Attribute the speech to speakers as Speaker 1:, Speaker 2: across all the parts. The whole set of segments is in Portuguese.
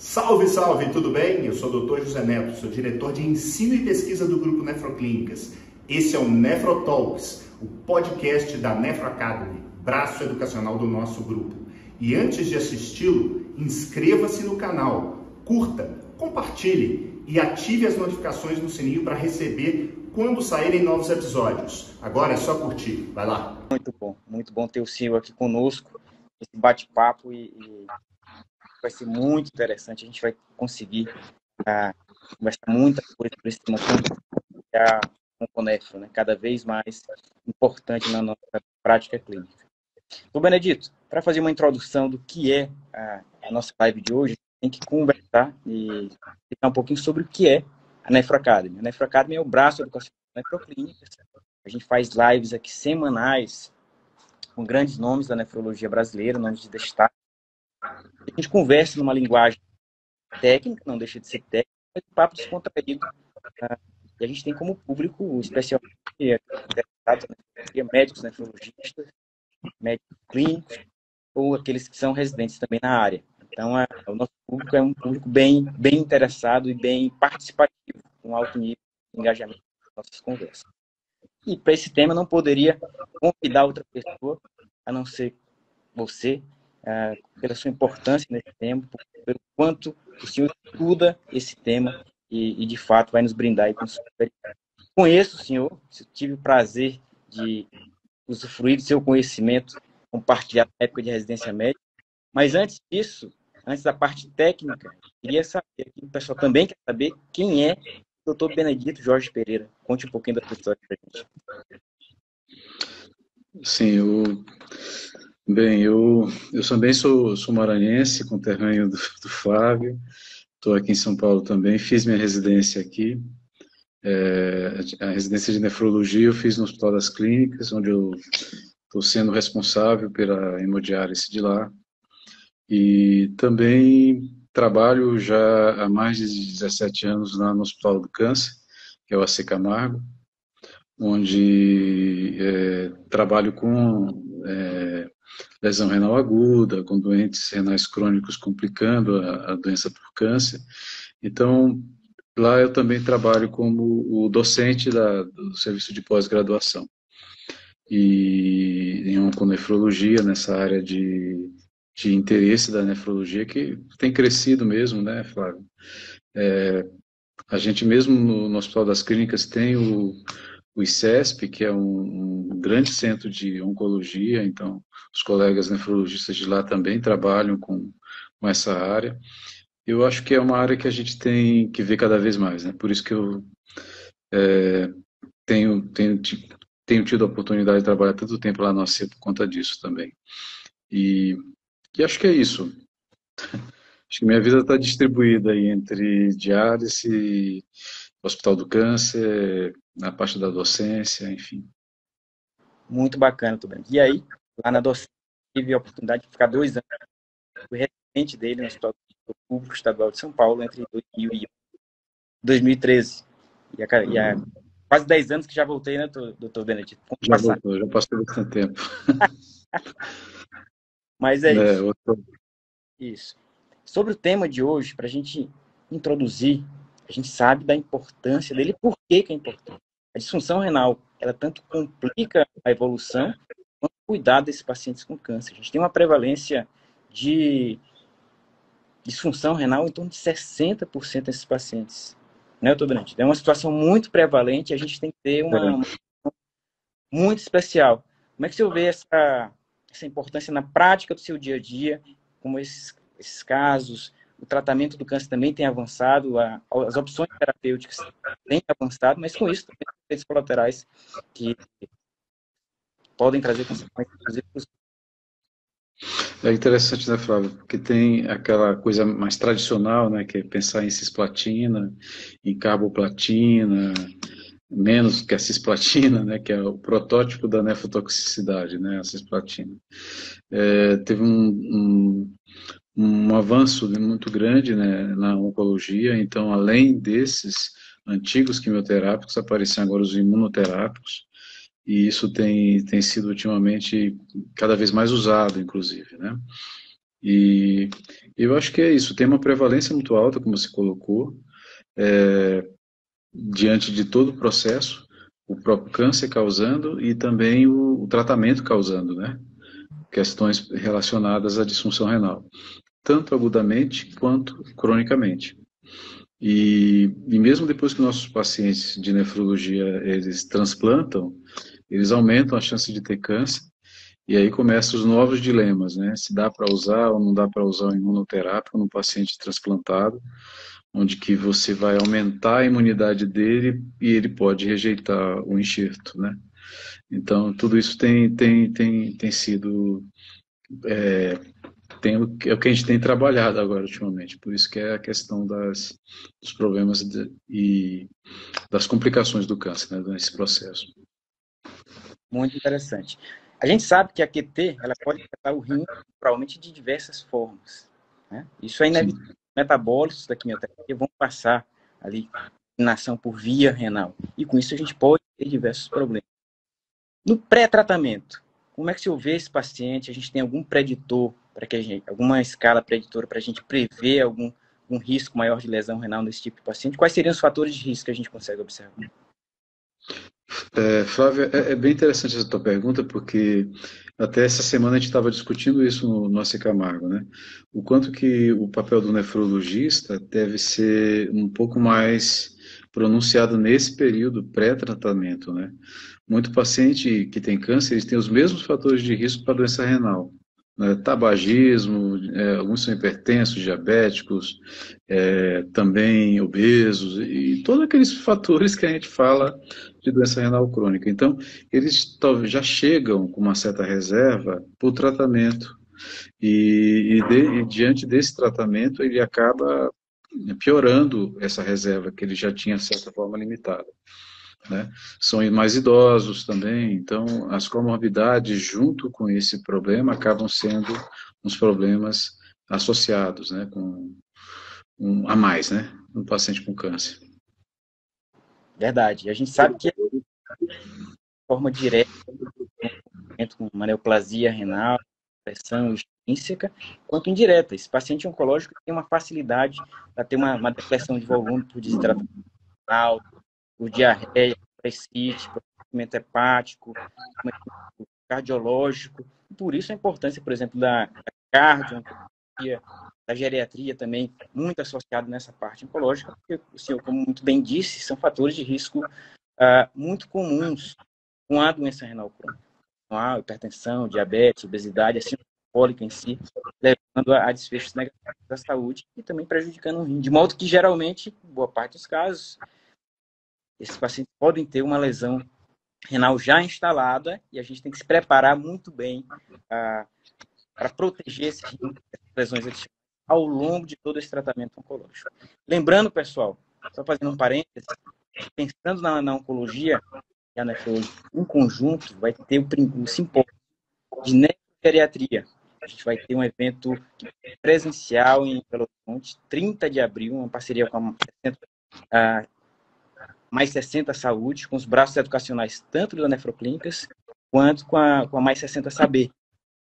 Speaker 1: Salve, salve, tudo bem? Eu sou o Dr. José Neto, sou diretor de ensino e pesquisa do Grupo Nefroclínicas. Esse é o Nefrotalks, o podcast da Nefro Academy, braço educacional do nosso grupo. E antes de assisti-lo, inscreva-se no canal, curta, compartilhe e ative as notificações no sininho para receber quando saírem novos episódios. Agora é só curtir, vai lá!
Speaker 2: Muito bom ter o senhor aqui conosco, esse bate-papo e vai ser muito interessante. A gente vai conseguir conversar muita coisa por esse tema com o Nefro, né? Cada vez mais importante na nossa prática clínica. Então, Benedito, para fazer uma introdução do que é a nossa live de hoje, tem que conversar e explicar um pouquinho sobre o que é a Nefro Academy. A Nefro Academy é o braço educacional da Nefroclínicas. A gente faz lives aqui semanais com grandes nomes da nefrologia brasileira, nomes de destaque. A gente conversa numa linguagem técnica, não deixa de ser técnica, mas um papo descontraído. E a gente tem como público, especialmente, médicos nefrologistas, médicos clínicos, ou aqueles que são residentes também na área. Então, o nosso público é um público bem interessado e bem participativo, com alto nível de engajamento nas nossas conversas. E para esse tema, não poderia convidar outra pessoa, a não ser você, pela sua importância nesse tema, pelo quanto o senhor estuda esse tema e de fato, vai nos brindar aí com sua experiência. Conheço o senhor, tive o prazer de usufruir do seu conhecimento compartilhado na época de residência médica, mas antes disso, antes da parte técnica, queria saber, o pessoal também quer saber quem é o Dr. Benedito Jorge Pereira. Conte um pouquinho da sua história para a gente.
Speaker 3: Sim, eu também sou maranhense, conterrâneo do Flávio. Estou aqui em São Paulo também, fiz minha residência aqui. A residência de nefrologia eu fiz no Hospital das Clínicas, onde eu estou sendo responsável pela hemodiálise de lá. E também trabalho já há mais de 17 anos lá no Hospital do Câncer, que é o AC Camargo, onde trabalho com lesão renal aguda, com doentes renais crônicos complicando a doença por câncer. Então, lá eu também trabalho como o docente do serviço de pós-graduação. E em onconefrologia, nessa área de interesse da nefrologia, que tem crescido mesmo, né, Flávio? A gente mesmo no Hospital das Clínicas tem o ICESP, que é um grande centro de oncologia, então os colegas nefrologistas de lá também trabalham com essa área. Eu acho que é uma área que a gente tem que ver cada vez mais, né? Por isso que eu tenho tido a oportunidade de trabalhar tanto tempo lá no AC por conta disso também. E acho que é isso. Acho que minha vida está distribuída aí entre diálise, Hospital do Câncer, na parte da docência, enfim.
Speaker 2: Muito bacana, também. E aí, lá na docência, tive a oportunidade de ficar 2 anos, fui residente dele no Hospital Público Estadual de São Paulo entre 2001 e 2013. E há quase 10 anos que já voltei, né, doutor Benedito?
Speaker 3: Já voltou, já passou bastante tempo.
Speaker 2: Mas é isso. Isso. Sobre o tema de hoje, para a gente introduzir, a gente sabe da importância dele, por que é importante. A disfunção renal, ela tanto complica a evolução, quanto cuidar desses pacientes com câncer. A gente tem uma prevalência de disfunção renal em torno de 60% desses pacientes. Né, doutor Benedito? É uma situação muito prevalente e a gente tem que ter uma muito especial. Como é que o senhor vê essa importância na prática do seu dia a dia, como esses casos, o tratamento do câncer também tem avançado, as opções terapêuticas têm avançado, mas com isso também tem efeitos colaterais que podem trazer consequências.
Speaker 3: É interessante, né, Flávio? Porque tem aquela coisa mais tradicional, né, que é pensar em cisplatina, em carboplatina, menos que a cisplatina, né, que é o protótipo da nefrotoxicidade, né, a cisplatina. Teve um avanço muito grande, né, na oncologia, então, além desses antigos quimioterápicos, apareceram agora os imunoterápicos, e isso tem sido ultimamente cada vez mais usado, inclusive, né? E eu acho que é isso, tem uma prevalência muito alta, como você colocou, diante de todo o processo, o próprio câncer causando e também o tratamento causando, né? Questões relacionadas à disfunção renal, tanto agudamente quanto cronicamente. E mesmo depois que nossos pacientes de nefrologia eles transplantam, eles aumentam a chance de ter câncer, e aí começam os novos dilemas, né? Se dá para usar ou não dá para usar o imunoterápico no paciente transplantado, onde que você vai aumentar a imunidade dele e ele pode rejeitar o enxerto, né? Então, tudo isso tem sido é o que a gente tem trabalhado agora ultimamente, por isso que é a questão dos problemas e das complicações do câncer, né, nesse processo.
Speaker 2: Muito interessante. A gente sabe que a QT ela pode afetar o rim, provavelmente de diversas formas, né? Isso é inevitável. Sim. Metabólitos da quimioterapia vão passar ali na ação por via renal. E com isso a gente pode ter diversos problemas. No pré-tratamento, como é que se eu ver esse paciente, a gente tem algum preditor, para que a gente, alguma escala preditora para a gente prever algum risco maior de lesão renal nesse tipo de paciente? Quais seriam os fatores de risco que a gente consegue observar?
Speaker 3: Flávia, é bem interessante essa tua pergunta, porque até essa semana a gente estava discutindo isso no nosso Camargo, né? O quanto que o papel do nefrologista deve ser um pouco mais pronunciado nesse período pré-tratamento, né? Muito paciente que tem câncer, eles têm os mesmos fatores de risco para doença renal, né? Tabagismo, alguns são hipertensos, diabéticos, também obesos, e todos aqueles fatores que a gente fala de doença renal crônica. Então, eles talvez já chegam com uma certa reserva para o tratamento, e diante desse tratamento, ele acaba piorando essa reserva que ele já tinha, de certa forma, limitada. Né? São mais idosos também, então as comorbidades junto com esse problema acabam sendo uns problemas associados, né, a mais, né, no paciente com câncer.
Speaker 2: Verdade. A gente sabe que de forma direta, com uma neoplasia renal, pressão extrínseca, quanto indireta. Esse paciente oncológico tem uma facilidade para ter uma depressão de volume por desidratação renal, por diarreia, presite, procedimento hepático, cardiológico. Por isso a importância, por exemplo, da cardio-oncologia, da geriatria também, muito associado nessa parte oncológica, porque o senhor, como muito bem disse, são fatores de risco muito comuns com a doença renal crônica. A hipertensão, diabetes, obesidade, a síndrome cólica em si, levando a desfechos negativos da saúde e também prejudicando o rim. De modo que, geralmente, boa parte dos casos, esses pacientes podem ter uma lesão renal já instalada e a gente tem que se preparar muito bem para proteger essas lesões adicionais ao longo de todo esse tratamento oncológico. Lembrando, pessoal, só fazendo um parênteses, pensando na oncologia e a nefrologia em conjunto, vai ter o simpósio de nefrogeriatria. A gente vai ter um evento presencial em Belo Horizonte, 30 de abril, uma parceria com a Mais 60 Saúde, com os braços educacionais tanto da Nefroclínicas quanto com a Mais 60 Saber.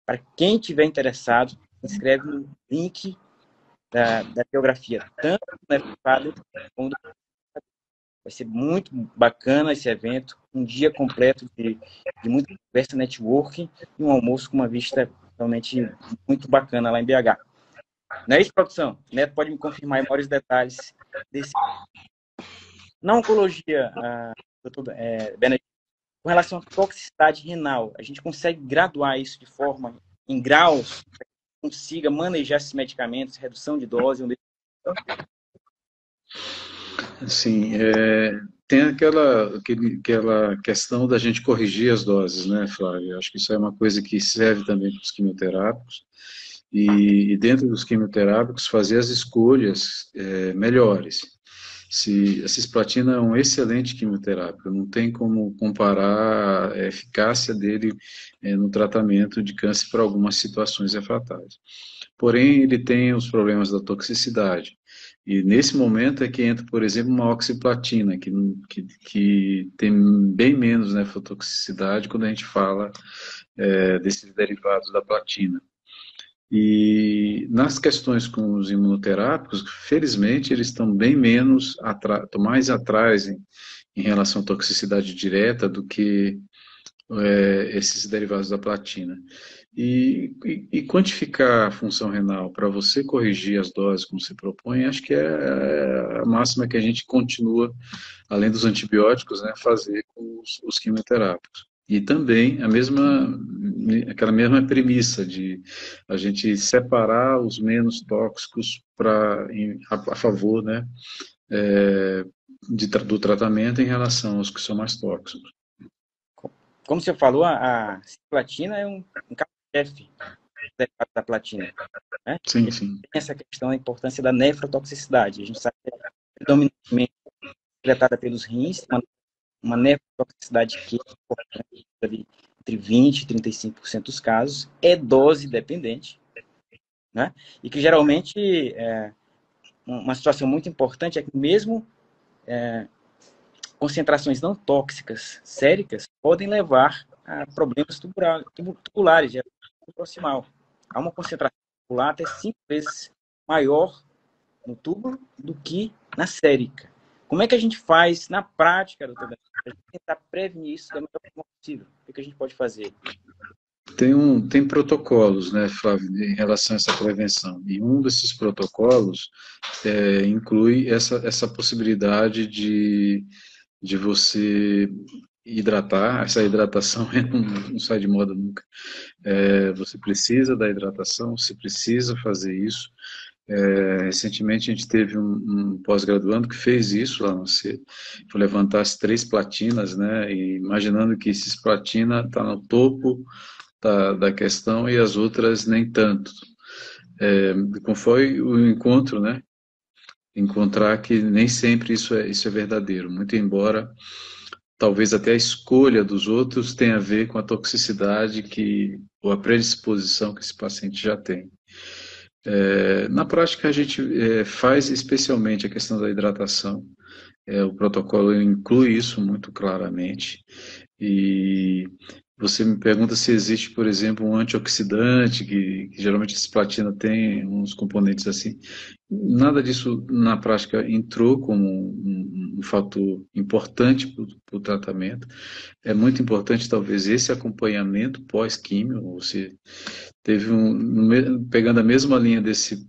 Speaker 2: Para quem tiver interessado, se inscreve no link da biografia, tanto do Nefroclínicas como do... Vai ser muito bacana esse evento, um dia completo de muita conversa, networking e um almoço com uma vista realmente muito bacana lá em BH. Não é isso, produção? Neto pode me confirmar maiores detalhes desse. Na oncologia, doutor Benedito, com relação à toxicidade renal, a gente consegue graduar isso de forma em graus para que consiga manejar esses medicamentos, redução de dose?
Speaker 3: Sim, tem aquela questão da gente corrigir as doses, né, Flávio? Acho que isso é uma coisa que serve também para os quimioterápicos, e dentro dos quimioterápicos fazer as escolhas melhores. A cisplatina é um excelente quimioterápico, não tem como comparar a eficácia dele no tratamento de câncer para algumas situações refratárias. Porém, ele tem os problemas da toxicidade. E nesse momento é que entra, por exemplo, uma oxiplatina, que tem bem menos nefrotoxicidade quando a gente fala desses derivados da platina. E nas questões com os imunoterápicos, felizmente, eles estão bem menos, estão mais atrás em relação à toxicidade direta do que esses derivados da platina. E quantificar a função renal para você corrigir as doses como se propõe, acho que é a máxima que a gente continua, além dos antibióticos, né, fazer com os quimioterápicos. E também aquela mesma premissa de a gente separar os menos tóxicos a favor, né, do tratamento em relação aos que são mais tóxicos.
Speaker 2: Como você falou, a cisplatina é um carro-chefe da platina, né?
Speaker 3: Sim,
Speaker 2: E
Speaker 3: sim.
Speaker 2: tem essa questão da importância da nefrotoxicidade. A gente sabe que é predominantemente secretada pelos rins, uma nefrotoxicidade que é importante, ali, entre 20% e 35% dos casos, é dose dependente, né? E que geralmente uma situação muito importante é que mesmo concentrações não tóxicas séricas podem levar a problemas tubulares, de proximal. Há uma concentração tubular até 5 vezes maior no túbulo do que na sérica. Como é que a gente faz na prática, doutor, para tentar prevenir isso da melhor forma possível? O que a gente pode fazer?
Speaker 3: Tem protocolos, né, Flávio, em relação a essa prevenção. E um desses protocolos inclui essa possibilidade de você hidratar. Essa hidratação não sai de moda nunca. Você precisa da hidratação, você precisa fazer isso. Recentemente a gente teve um pós-graduando que fez isso lá no C, foi levantar as 3 platinas, né, e imaginando que esses platina está no topo da questão e as outras nem tanto. Como foi o encontro, né, encontrar que nem sempre isso é verdadeiro, muito embora talvez até a escolha dos outros tenha a ver com a toxicidade ou a predisposição que esse paciente já tem. Na prática, a gente faz especialmente a questão da hidratação. O protocolo inclui isso muito claramente. E você me pergunta se existe, por exemplo, um antioxidante, que geralmente esse platina tem uns componentes assim. Nada disso, na prática, entrou como um fator importante para o tratamento. É muito importante, talvez, esse acompanhamento pós-químio. Você teve pegando a mesma linha desse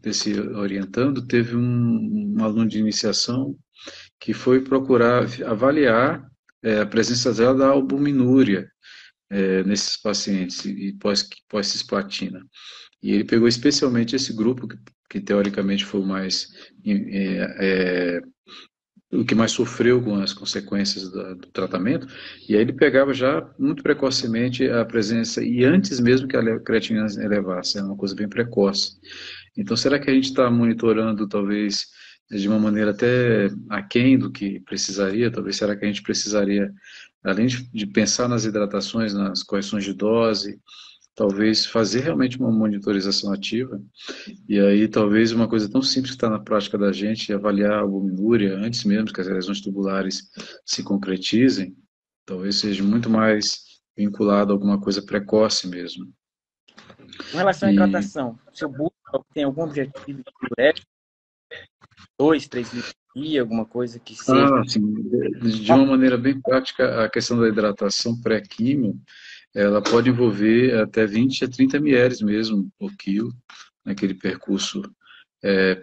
Speaker 3: orientando, teve um aluno de iniciação que foi procurar avaliar a presença dela da albuminúria nesses pacientes e pós-cisplatina. E ele pegou especialmente esse grupo, que teoricamente foi o que mais sofreu com as consequências do tratamento, e aí ele pegava já muito precocemente a presença, e antes mesmo que a creatinina elevasse, é uma coisa bem precoce. Então, será que a gente está monitorando, talvez, de uma maneira até aquém do que precisaria? Talvez, será que a gente precisaria, além de pensar nas hidratações, nas correções de dose, talvez fazer realmente uma monitorização ativa? E aí, talvez, uma coisa tão simples que está na prática da gente, avaliar a albuminúria antes mesmo que as lesões tubulares se concretizem, talvez seja muito mais vinculado a alguma coisa precoce mesmo.
Speaker 2: Com relação à hidratação, seu bucho tem algum objetivo de diurético? 2, 3 litros por dia, alguma coisa que seja?
Speaker 3: Sim. De uma maneira bem prática, a questão da hidratação pré-químio, ela pode envolver até 20 a 30 ml mesmo por quilo, naquele percurso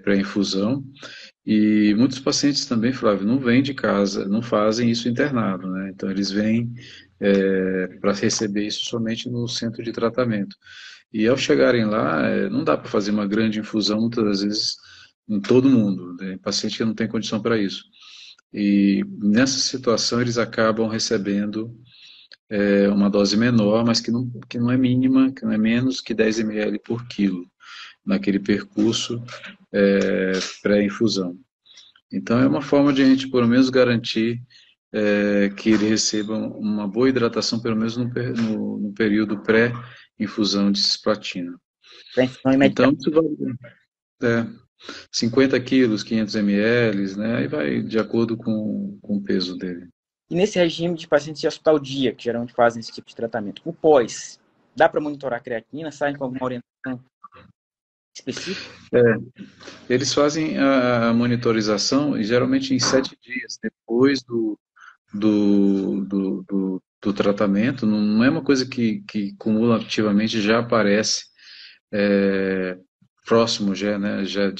Speaker 3: pré-infusão. E muitos pacientes também, Flávio, não vêm de casa, não fazem isso internado, né? Então eles vêm para receber isso somente no centro de tratamento. E ao chegarem lá, não dá para fazer uma grande infusão, muitas das vezes, em todo mundo. Tem paciente que não tem condição para isso. E nessa situação eles acabam recebendo uma dose menor, mas que não é mínima, que não é menos que 10 ml por quilo, naquele percurso pré-infusão. Então é uma forma de a gente, pelo menos, garantir que ele receba uma boa hidratação, pelo menos no período pré-infusão de cisplatina. Então, isso vai 50 quilos, 500 ml, né? Aí vai de acordo com o peso dele.
Speaker 2: E nesse regime de pacientes de hospital dia, que geralmente fazem esse tipo de tratamento, o pós, dá para monitorar a creatinina? Saem com alguma orientação específico?
Speaker 3: Eles fazem a monitorização e geralmente em 7 dias depois do tratamento. Não é uma coisa que cumulativamente já aparece próximo já, né, já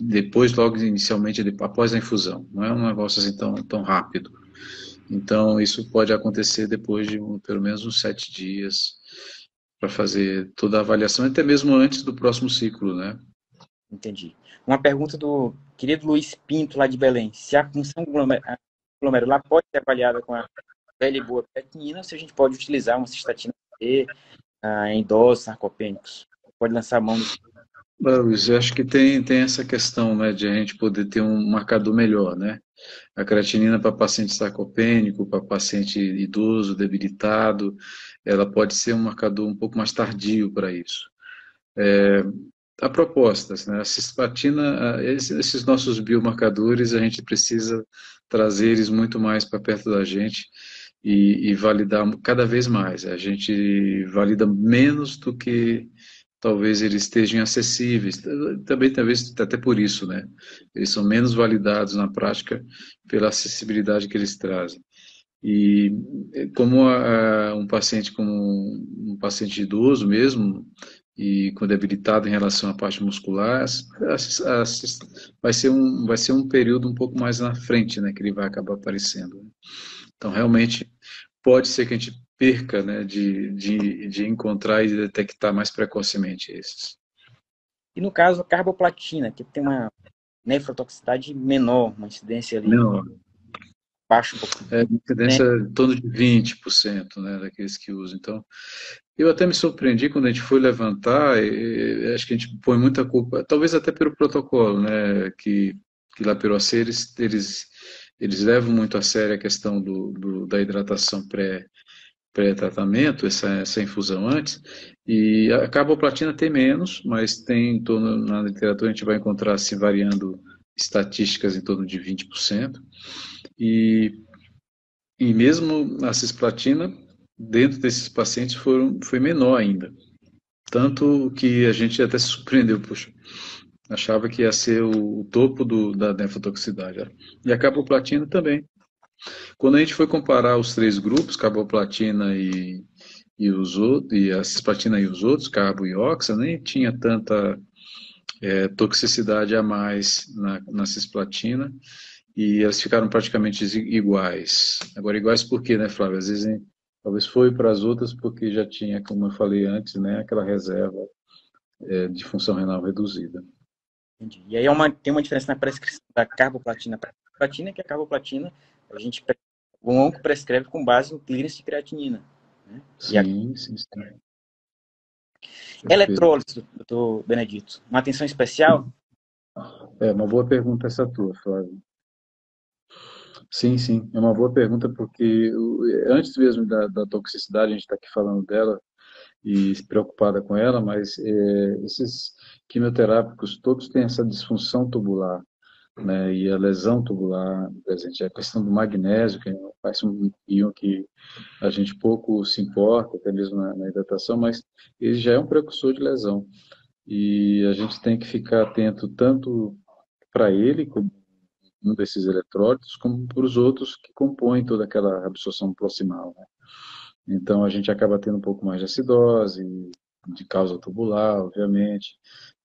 Speaker 3: depois, logo inicialmente, após a infusão. Não é um negócio assim tão rápido. Então, isso pode acontecer depois de pelo menos uns 7 dias para fazer toda a avaliação, até mesmo antes do próximo ciclo, né?
Speaker 2: Entendi. Uma pergunta do querido Luiz Pinto, lá de Belém. Se a função glomerular pode ser avaliada com a velha e boa creatinina, ou se a gente pode utilizar uma cistatina C em idosos sarcopênicos? Pode lançar a mão nesse...
Speaker 3: Luiz, eu acho que tem essa questão, né, de a gente poder ter um marcador melhor, né? A creatinina para paciente sarcopênico, para paciente idoso, debilitado, ela pode ser um marcador um pouco mais tardio para isso. Há propostas, né? A cisplatina, esses nossos biomarcadores, a gente precisa trazer eles muito mais para perto da gente e validar cada vez mais. A gente valida menos do que talvez eles estejam acessíveis. Também, talvez, até por isso, né? Eles são menos validados na prática pela acessibilidade que eles trazem. E como um paciente idoso mesmo, e com debilitado em relação à parte muscular, vai ser um período um pouco mais na frente, né, que ele vai acabar aparecendo. Então, realmente, pode ser que a gente perca, né, de encontrar e detectar mais precocemente esses.
Speaker 2: E no caso, a carboplatina, que tem uma nefrotoxicidade menor, uma incidência ali
Speaker 3: Menor.
Speaker 2: baixa um pouco.
Speaker 3: Incidência em torno de 20%, né, daqueles que usam. Então, eu até me surpreendi quando a gente foi levantar, acho que a gente põe muita culpa, talvez até pelo protocolo, né, que lá pelo AC eles levam muito a sério a questão da hidratação pré-tratamento, essa infusão antes, e a carboplatina tem menos, mas tem em torno, na literatura a gente vai encontrar assim, variando estatísticas em torno de 20%, e mesmo a cisplatina, dentro desses pacientes, foi menor ainda. Tanto que a gente até se surpreendeu, puxa, achava que ia ser o topo da nefrotoxicidade. E a carboplatina também. Quando a gente foi comparar os 3 grupos, carboplatina e a cisplatina e os outros, carbo e oxa, nem tinha tanta toxicidade a mais na cisplatina, e elas ficaram praticamente iguais. Agora, iguais por quê, né, Flávio? Às vezes, talvez foi para as outras porque já tinha, como eu falei antes, né, aquela reserva de função renal reduzida.
Speaker 2: Entendi. E aí tem uma diferença na prescrição da carboplatina para a platina, que a carboplatina, o onco prescreve com base em clearance de creatinina. Né?
Speaker 3: Sim.
Speaker 2: Eletrólise, doutor Benedito, uma atenção especial?
Speaker 3: Uma boa pergunta essa tua, Flávio. Sim, é uma boa pergunta, porque antes mesmo da toxicidade, a gente está aqui falando dela e preocupada com ela, mas esses quimioterápicos todos têm essa disfunção tubular, né, e a lesão tubular presente. A questão do magnésio, que faz um íon que a gente pouco se importa, até mesmo na hidratação, mas ele já é um precursor de lesão. E a gente tem que ficar atento tanto para ele, como um desses eletrólitos, como para os outros que compõem toda aquela absorção proximal, né? Então, a gente acaba tendo um pouco mais de acidose, de causa tubular, obviamente,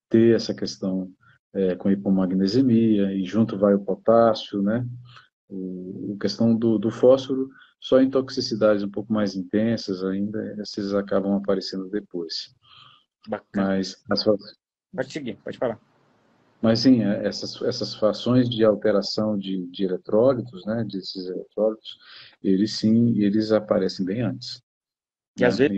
Speaker 3: ter essa questão com hipomagnesemia, e junto vai o potássio, né? A questão do fósforo, só em toxicidades um pouco mais intensas ainda, esses acabam aparecendo depois.
Speaker 2: Bacana.
Speaker 3: Mas
Speaker 2: pode seguir, pode falar.
Speaker 3: Mas sim, essas fações de alteração de eletrólitos, né, desses eletrólitos, eles aparecem bem antes.
Speaker 2: E às vezes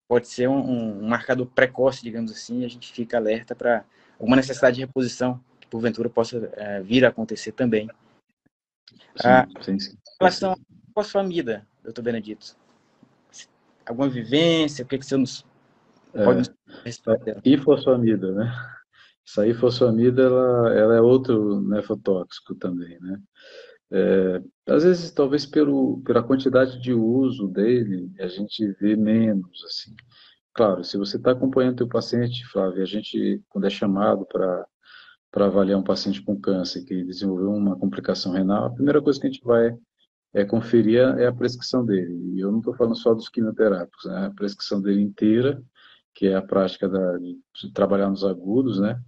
Speaker 2: pode ser um marcador precoce, digamos assim, e a gente fica alerta para alguma necessidade de reposição que porventura possa vir a acontecer também.
Speaker 3: Sim.
Speaker 2: Em relação à fosfamida, doutor Benedito, alguma vivência, o que você nos pode nos responder?
Speaker 3: Ifosfamida, né? Essa ifosfamida, ela é outro nefrotóxico também, né? Às vezes, talvez pela quantidade de uso dele, a gente vê menos, assim. claro, se você está acompanhando o paciente, Flávio, a gente, quando é chamado para avaliar um paciente com câncer que desenvolveu uma complicação renal, a primeira coisa que a gente vai conferir é a prescrição dele. E eu não estou falando só dos quimioterápicos, né? A prescrição dele inteira, que é a prática de trabalhar nos agudos, né?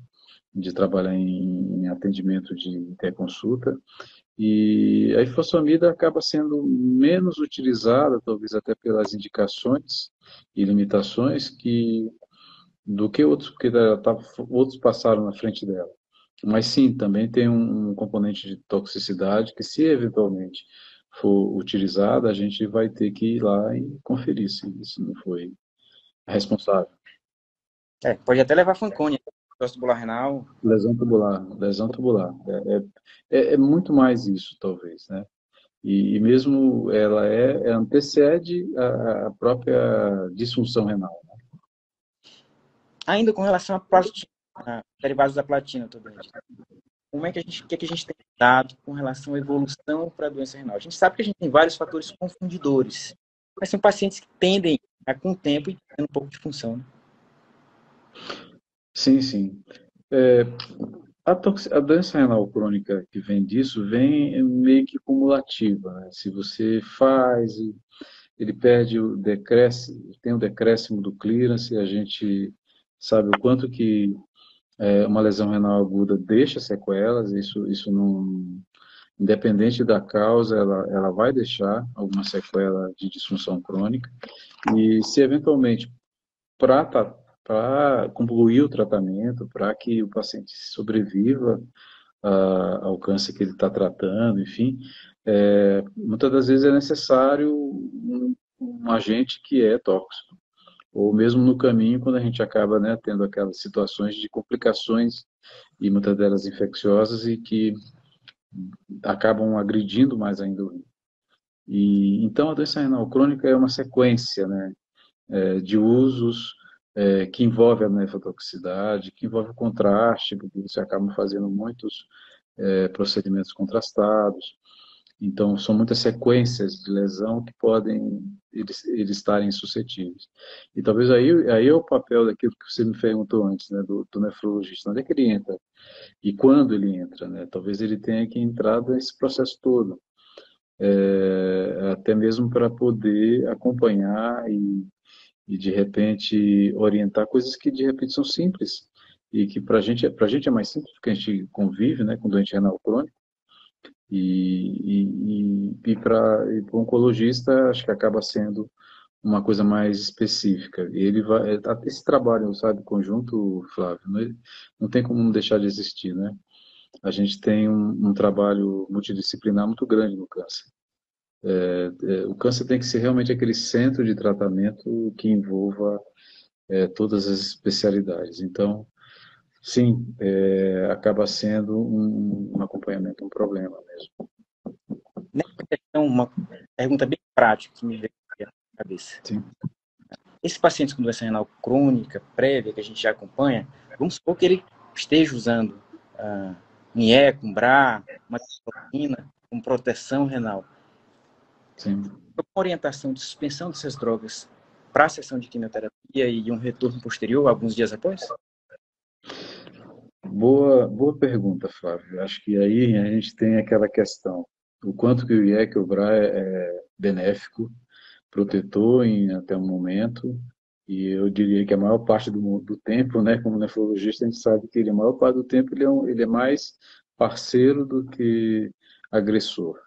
Speaker 3: De trabalhar em atendimento de interconsulta. E a ifosfamida acaba sendo menos utilizada, talvez até pelas indicações e limitações do que outros, porque outros passaram na frente dela. Mas sim, também tem um componente de toxicidade que, se eventualmente for utilizada, a gente vai ter que ir lá e conferir se isso não foi responsável.
Speaker 2: Pode até levar Fanconi, vestibular renal.
Speaker 3: Lesão tubular, lesão tubular. É muito mais isso, talvez, né? E mesmo ela antecede a própria disfunção renal.
Speaker 2: Ainda com relação à platina, derivados da platina, Tobias, como é que o que a gente tem dado com relação à evolução para a doença renal? A gente sabe que a gente tem vários fatores confundidores, mas são pacientes que tendem a, com o tempo, ir tendo um pouco de função. Né?
Speaker 3: Sim, sim. A doença renal crônica que vem disso vem meio que cumulativa, né? Se você faz, ele perde tem o decréscimo do clearance, a gente sabe o quanto que uma lesão renal aguda deixa sequelas, isso não, independente da causa, ela vai deixar alguma sequela de disfunção crônica, e se eventualmente para concluir o tratamento, para que o paciente sobreviva ao câncer que ele está tratando, enfim, muitas das vezes é necessário um agente que é tóxico, ou mesmo no caminho, quando a gente acaba, né, tendo aquelas situações de complicações, e muitas delas infecciosas, e que acabam agredindo mais ainda o rim. E então a doença renal crônica é uma sequência, né, de usos que envolve a nefrotoxicidade, que envolve o contraste, porque você acaba fazendo muitos procedimentos contrastados. Então, são muitas sequências de lesão que podem eles estarem suscetíveis. E talvez aí é o papel daquilo que você me perguntou antes, né, do nefrologista. Onde é que ele entra? E quando ele entra? Né? Talvez ele tenha que entrar nesse processo todo. Até mesmo para poder acompanhar e de repente orientar coisas que de repente são simples e que para gente é mais simples porque a gente convive, né, com doente renal crônico e para o oncologista acho que acaba sendo uma coisa mais específica. Ele vai esse trabalho, sabe, conjunto, Flávio, não tem como não deixar de existir, né? A gente tem um trabalho multidisciplinar muito grande no câncer. O câncer tem que ser realmente aquele centro de tratamento que envolva todas as especialidades. Então, sim, acaba sendo um acompanhamento, um problema mesmo.
Speaker 2: Nessa questão, uma pergunta bem prática que me veio à cabeça.
Speaker 3: Sim.
Speaker 2: Esses pacientes com doença renal crônica, prévia, que a gente já acompanha, vamos supor que ele esteja usando NIE, com BRA, uma cloroquina, com proteção renal.
Speaker 3: Sim.
Speaker 2: Uma orientação de suspensão dessas drogas para a sessão de quimioterapia e um retorno posterior, alguns dias após?
Speaker 3: Boa pergunta, Flávio. Acho que aí a gente tem aquela questão, o quanto que o IEC, o BRA é benéfico, protetor até um momento, e eu diria que a maior parte do tempo, né, como nefrologista, a gente sabe que a maior parte do tempo ele é mais parceiro do que agressor.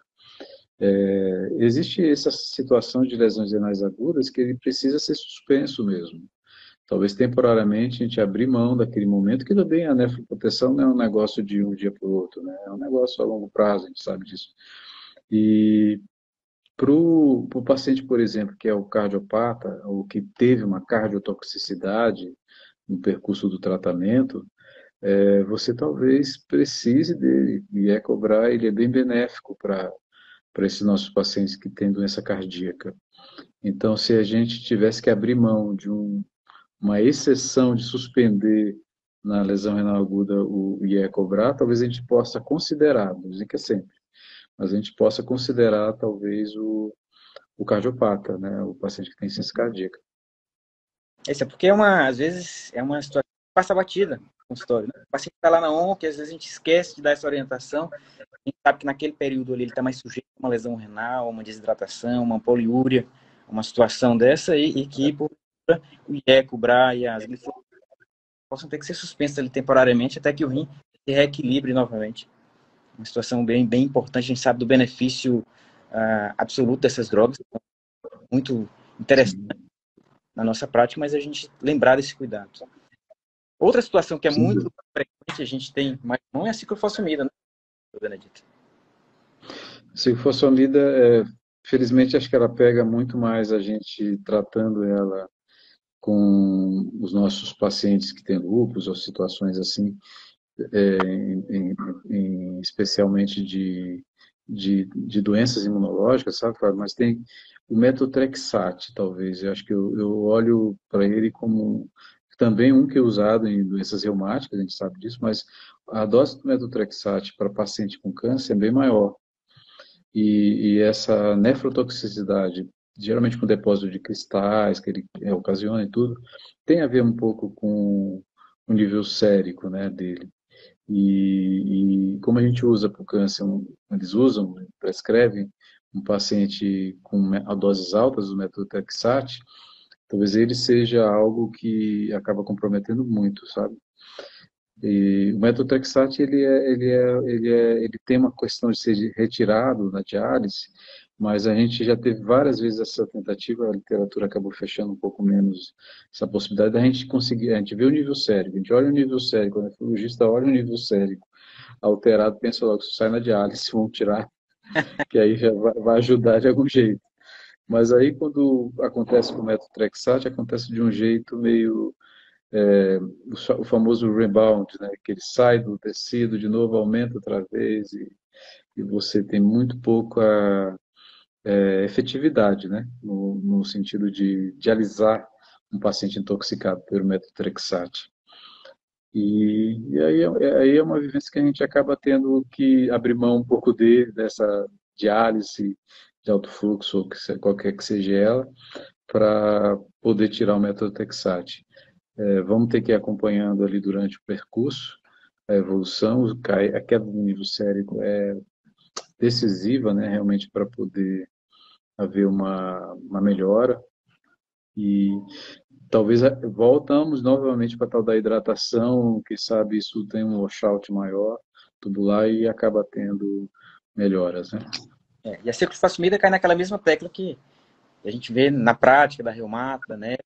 Speaker 3: Existe essa situação de lesões renais agudas que ele precisa ser suspenso mesmo. Talvez temporariamente a gente abrir mão daquele momento, que também a nefroproteção não é um negócio de um dia para o outro, né? É um negócio a longo prazo, a gente sabe disso. E para o paciente, por exemplo, que é o cardiopata, ou que teve uma cardiotoxicidade no percurso do tratamento, você talvez precise dele, e cobrar, ele é bem benéfico para esses nossos pacientes que têm doença cardíaca. Então, se a gente tivesse que abrir mão de uma exceção de suspender na lesão renal aguda o IE-cobrar, talvez a gente possa considerar, não dizem que é sempre, mas a gente possa considerar talvez o cardiopata, né, o paciente que tem insuficiência cardíaca.
Speaker 2: Isso é porque, às vezes, é uma situação que passa batida no consultório, né? O paciente está lá na ONC, às vezes a gente esquece de dar essa orientação, a gente sabe que naquele período ali ele está mais sujeito a uma lesão renal, uma desidratação, uma poliúria, uma situação dessa, e que por o IECA, o BRA e as glifosat possam ter que ser suspensas ali temporariamente até que o rim se reequilibre novamente. Uma situação bem importante, a gente sabe do benefício absoluto dessas drogas, muito interessante
Speaker 3: Sim,
Speaker 2: na nossa prática, mas a gente lembrar desse cuidado. Outra situação que é
Speaker 3: sim.
Speaker 2: muito frequente, a gente tem, mas não é a ciclofosfamida, né, Benedito?
Speaker 3: Ciclofosfamida, felizmente, acho que ela pega muito mais a gente tratando ela com os nossos pacientes que têm lúpus ou situações assim, especialmente de doenças imunológicas, sabe, Fábio? Mas tem o metotrexate, talvez. Eu acho que eu olho para ele como também um que é usado em doenças reumáticas, a gente sabe disso, mas a dose do metotrexate para paciente com câncer é bem maior. E essa nefrotoxicidade, geralmente com depósito de cristais, que ele ocasiona e tudo, tem a ver um pouco com o nível sérico, né, dele. E como a gente usa para o câncer, eles usam, prescrevem um paciente com doses altas do metotrexate, talvez ele seja algo que acaba comprometendo muito, sabe? E o metotrexate ele tem uma questão de ser retirado na diálise, mas a gente já teve várias vezes essa tentativa, a literatura acabou fechando um pouco menos essa possibilidade da gente conseguir, a gente vê o nível sérico, a gente olha o nível sérico, o nefrologista olha o nível sérico alterado, pensa logo, se sai na diálise, vão tirar, que aí já vai ajudar de algum jeito. Mas aí quando acontece com o metotrexate, acontece de um jeito meio o famoso rebound, né, que ele sai do tecido de novo, aumenta outra vez e você tem muito pouca efetividade, né, no sentido de alisar um paciente intoxicado pelo metotrexate. E aí é uma vivência que a gente acaba tendo que abrir mão um pouco dessa diálise de alto fluxo, ou qualquer que seja ela, para poder tirar o metotrexate. Vamos ter que ir acompanhando ali durante o percurso, a evolução, a queda do nível sérico é decisiva, né, realmente para poder haver uma melhora e talvez voltamos novamente para a tal da hidratação, que sabe isso tem um washout maior, tubular e acaba tendo melhoras, né?
Speaker 2: E a ciclofosfamida cai naquela mesma tecla que a gente vê na prática da reumática, né?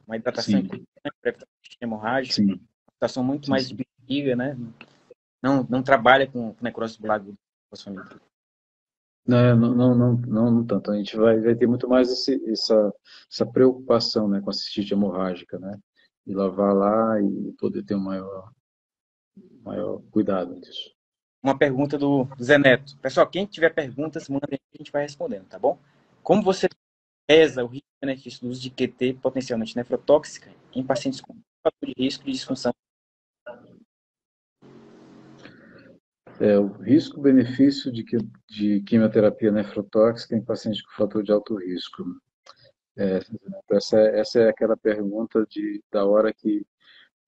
Speaker 2: Uma hidratação
Speaker 3: Sim,
Speaker 2: importante para evitar hemorrágica,
Speaker 3: sim,
Speaker 2: uma situação muito
Speaker 3: sim,
Speaker 2: mais de
Speaker 3: sim.
Speaker 2: bexiga, né? Não trabalha com necrose tubular aguda fosfamida.
Speaker 3: Não tanto. A gente vai ter muito mais essa preocupação, né, com a cistite hemorrágica, né? E lavar lá e poder ter um maior cuidado disso.
Speaker 2: Uma pergunta do Zé Neto. Pessoal, quem tiver perguntas, manda aí, a gente vai respondendo, tá bom? Como você pesa o risco-benefício do uso de QT potencialmente nefrotóxica em pacientes com fator de risco de disfunção?
Speaker 3: O risco-benefício de quimioterapia nefrotóxica em pacientes com fator de alto risco. Essa é aquela pergunta da hora que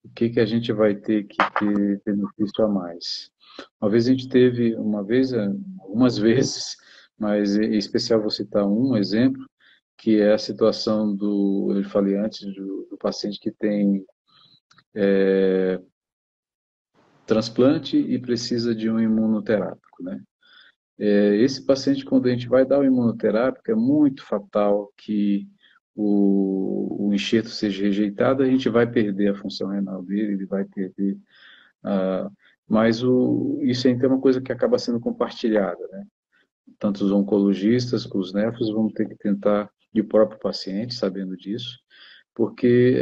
Speaker 3: o que a gente vai ter que ter benefício a mais. Algumas vezes, mas em especial vou citar um exemplo, que é a situação eu falei antes, do paciente que tem transplante e precisa de um imunoterápico, né? Esse paciente, quando a gente vai dar o imunoterápico, é muito fatal que o enxerto seja rejeitado, a gente vai perder a função renal dele, ele vai perder. Ah, mas isso então é uma coisa que acaba sendo compartilhada, né? Tanto os oncologistas, com os nefros, vão ter que tentar, e o próprio paciente, sabendo disso, porque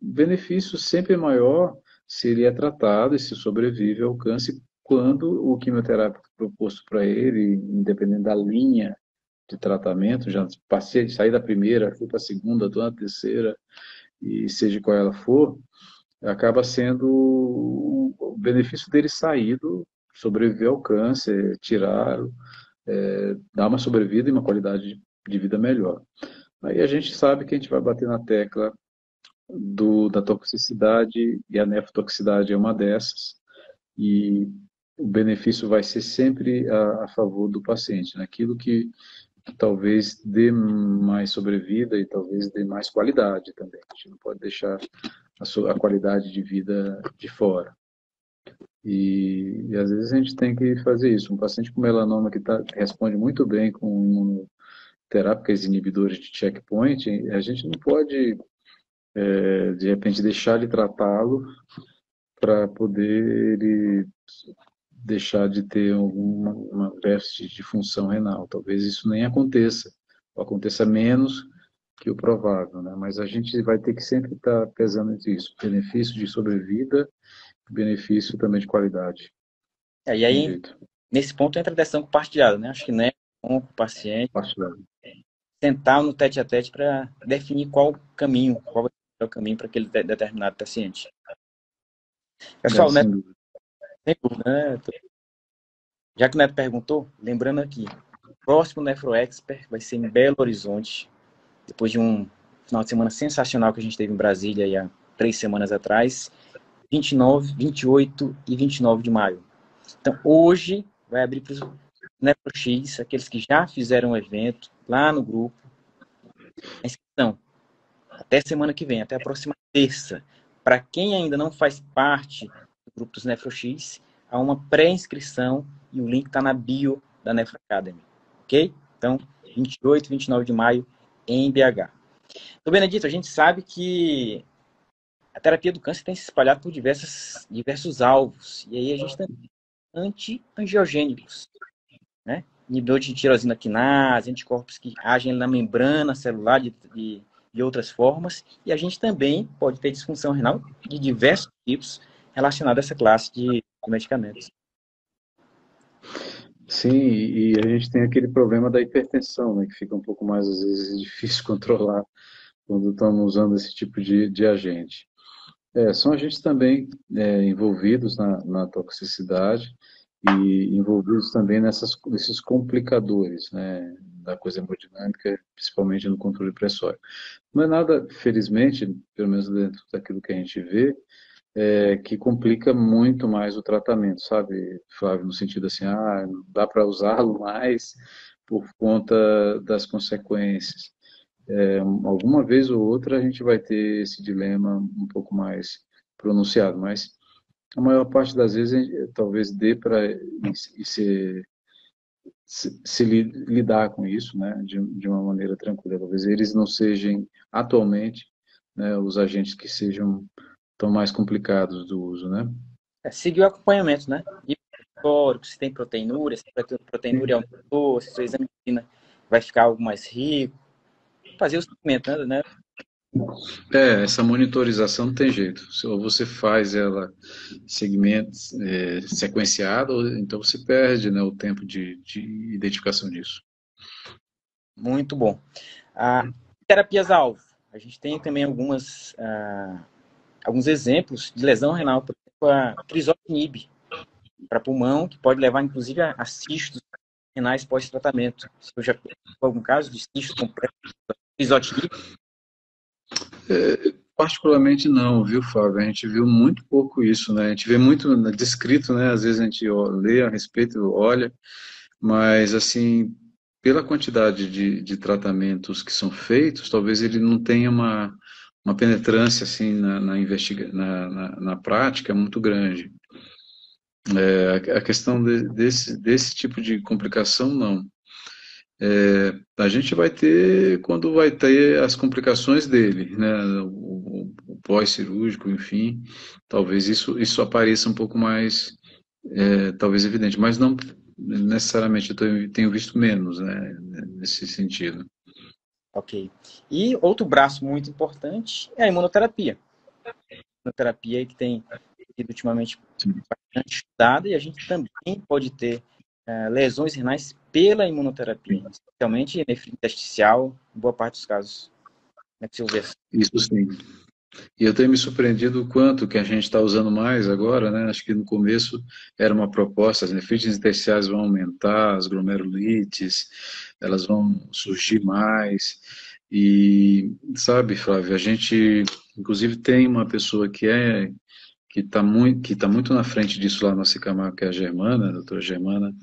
Speaker 3: o benefício sempre é maior se ele é tratado e se sobrevive ao câncer quando o quimioterápico proposto para ele, independente da linha de tratamento, já passei, sair da primeira, fui para a segunda, estou na terceira, e seja qual ela for, acaba sendo o benefício dele saído, sobreviver ao câncer, tirá-lo, dar uma sobrevida e uma qualidade de vida melhor. Aí a gente sabe que a gente vai bater na tecla da toxicidade, e a nefrotoxicidade é uma dessas, e o benefício vai ser sempre a favor do paciente, naquilo que talvez dê mais sobrevida e talvez dê mais qualidade também. A gente não pode deixar a qualidade de vida de fora. E às vezes a gente tem que fazer isso. Um paciente com melanoma que responde muito bem com imunoterápicas inibidores de checkpoint, a gente não pode, de repente, deixar de tratá-lo para poder ele deixar de ter uma déficit de função renal. Talvez isso nem aconteça, ou aconteça menos que o provável, né? Mas a gente vai ter que sempre estar pesando entre isso, benefício de sobrevida, benefício também de qualidade.
Speaker 2: E aí, nesse ponto entra a decisão compartilhada, né? Acho que né, com o paciente, sentar no tete-a-tete para definir qual vai ser o caminho para aquele determinado paciente. Pessoal, né? Sem dúvida, né? Já que o Neto perguntou, lembrando aqui, o próximo NefroExpert vai ser em Belo Horizonte, depois de um final de semana sensacional que a gente teve em Brasília aí há 3 semanas atrás, 29, 28 e 29 de maio. Então, hoje vai abrir para os NefroX, aqueles que já fizeram o evento, lá no grupo, a inscrição. Até semana que vem, até a próxima terça. Para quem ainda não faz parte do grupo dos NefroX, há uma pré-inscrição e o link está na bio da Nefro Academy. Ok? Então, 28 e 29 de maio em BH. Então, Benedito, a gente sabe que a terapia do câncer tem se espalhado por diversos alvos. E aí a gente tem anti-angiogênicos, né? Inibidor de tirosina quinase, anticorpos que agem na membrana celular de outras formas. E a gente também pode ter disfunção renal de diversos tipos relacionada a essa classe de medicamentos.
Speaker 3: Sim, e a gente tem aquele problema da hipertensão, né, que fica um pouco mais, às vezes, difícil controlar quando estamos usando esse tipo de agente. São agentes também envolvidos na toxicidade e envolvidos também nesses complicadores, né, da coisa hemodinâmica, principalmente no controle pressório. Não é nada, felizmente, pelo menos dentro daquilo que a gente vê, que complica muito mais o tratamento, sabe, Flávio? No sentido assim, não dá para usá-lo mais por conta das consequências. Alguma vez ou outra a gente vai ter esse dilema um pouco mais pronunciado, mas a maior parte das vezes talvez dê para lidar com isso, né, de uma maneira tranquila. Talvez eles não sejam atualmente, né, os agentes que sejam tão mais complicados do uso, né?
Speaker 2: Seguir o acompanhamento, né? Se tem proteinúria, se a proteinúria aumentou, se sua exame de urina vai ficar algo mais rico. Fazer o segmento, né?
Speaker 3: Essa monitorização não tem jeito. Ou você faz ela sequenciado, ou então você perde, né, o tempo de identificação disso.
Speaker 2: Muito bom. Terapias-alvo. A gente tem também alguns exemplos de lesão renal, por exemplo, a crizotinib para pulmão, que pode levar, inclusive, a cistos renais pós-tratamento. Eu já tive algum caso de cisto completo de crizotinib?
Speaker 3: Particularmente não, viu, Fábio? A gente viu muito pouco isso, né? A gente vê muito descrito, né? Às vezes a gente lê a respeito, olha, mas, assim, pela quantidade de tratamentos que são feitos, talvez ele não tenha uma penetrância, assim, na prática muito grande. A questão desse tipo de complicação, não. A gente vai ter quando vai ter as complicações dele, né? O pós-cirúrgico, enfim, talvez isso apareça um pouco mais, talvez evidente, mas não necessariamente. Eu tenho visto menos, né, nesse sentido.
Speaker 2: Ok. E outro braço muito importante é a imunoterapia. A imunoterapia que tem sido ultimamente bastante estudada, e a gente também pode ter lesões renais pela imunoterapia, especialmente nefrite intersticial, em boa parte dos casos. Como é que você vê?
Speaker 3: Isso sim. E eu tenho me surpreendido o quanto que a gente está usando mais agora, né? Acho que no começo era uma proposta, as nefrites intersticiais vão aumentar, as glomerulites, elas vão surgir mais. E, sabe, Flávio, a gente Inclusive tem uma pessoa que está muito na frente disso lá no Sicamar, que é a Germana, a doutora Germana,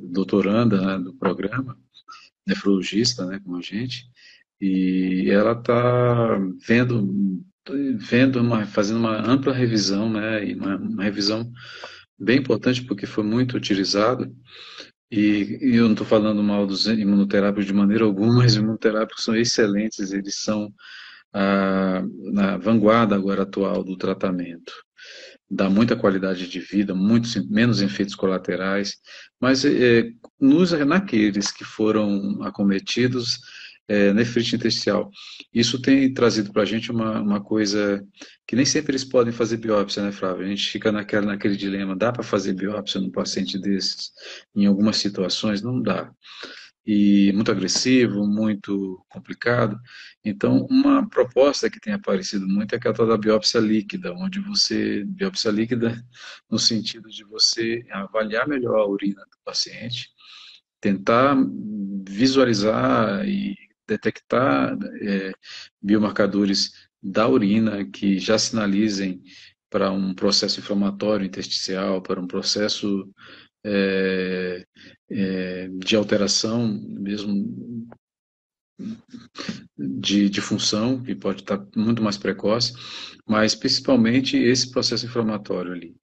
Speaker 3: doutoranda, né, do programa, nefrologista, né, como a gente, e ela está fazendo uma ampla revisão, né, e uma revisão bem importante porque foi muito utilizado. E eu não estou falando mal dos imunoterápicos de maneira alguma, mas os imunoterápicos são excelentes, eles são na vanguarda agora atual do tratamento. Dá muita qualidade de vida, menos efeitos colaterais, mas naqueles que foram acometidos, nefrite intersticial. Isso tem trazido para a gente uma coisa que nem sempre eles podem fazer biópsia, né, Flávio? A gente fica naquele dilema, dá para fazer biópsia num paciente desses? Em algumas situações não dá. E muito agressivo, muito complicado. Então, uma proposta que tem aparecido muito é aquela tal da biópsia líquida, biópsia líquida no sentido de você avaliar melhor a urina do paciente, tentar visualizar e detectar biomarcadores da urina que já sinalizem para um processo inflamatório intersticial, para um processo de alteração mesmo de função, que pode estar muito mais precoce, mas principalmente esse processo inflamatório ali.